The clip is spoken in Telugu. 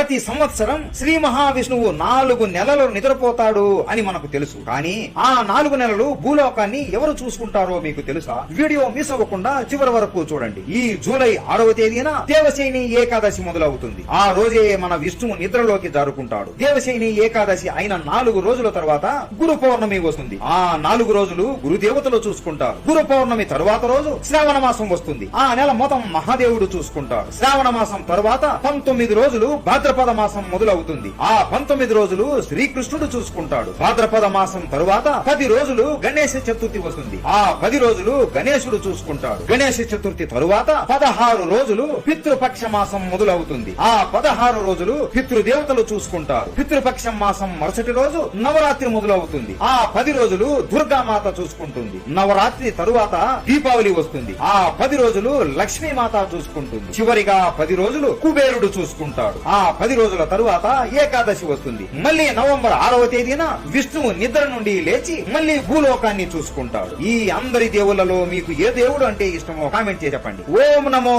ప్రతి సంవత్సరం శ్రీ మహావిష్ణువు 4 నెలలు నిద్రపోతాడు అని మనకు తెలుసు. కానీ ఆ 4 నెలలు భూలోకాన్ని ఎవరు చూసుకుంటారో మీకు తెలుసా? వీడియో మిస్ అవ్వకుండా చివరి వరకు చూడండి. ఈ జూలై 6వ తేదీన దేవశయని ఏకాదశి మొదలవుతుంది. ఆ రోజే మన విష్ణువు నిద్రలోకి జారుకుంటాడు. దేవశయని ఏకాదశి అయిన 4 రోజుల తర్వాత గురు పౌర్ణమి వస్తుంది. ఆ 4 రోజులు గురుదేవతలు చూసుకుంటారు. గురు పౌర్ణమి తరువాత రోజు శ్రావణ మాసం వస్తుంది. ఆ నెల మొత్తం మహాదేవుడు చూసుకుంటాడు. శ్రావణ మాసం తరువాత 19 రోజులు భాద్రపద మాసం మొదలవుతుంది. ఆ 19 రోజులు శ్రీకృష్ణుడు చూసుకుంటాడు. భాద్రపద మాసం తరువాత 10 రోజులు గణేశ చతుర్థి వస్తుంది. ఆ 10 రోజులు గణేశుడు చూసుకుంటాడు. గణేశ చతుర్థి తరువాత 16 రోజులు పితృపక్ష మాసం మొదలవుతుంది. ఆ 16 రోజులు పితృదేవతలు చూసుకుంటారు. పితృపక్ష మాసం మరుసటి రోజు నవరాత్రి మొదలవుతుంది. ఆ 10 రోజులు దుర్గామాత చూసుకుంటుంది. నవరాత్రి తరువాత దీపావళి వస్తుంది. ఆ 10 రోజులు లక్ష్మీమాత చూసుకుంటుంది. చివరిగా 10 రోజులు కుబేరుడు చూసుకుంటాడు. ఆ 10 రోజుల తరువాత ఏకాదశి వస్తుంది. మళ్ళీ నవంబర్ 6వ తేదీన విష్ణువు నిద్ర నుండి లేచి మళ్ళీ భూలోకాన్ని చూసుకుంటాడు. ఈ అందరి దేవుళ్లలో మీకు ఏ దేవుడు అంటే ఇష్టమో కామెంట్ చేసి చెప్పండి. ఓం నమో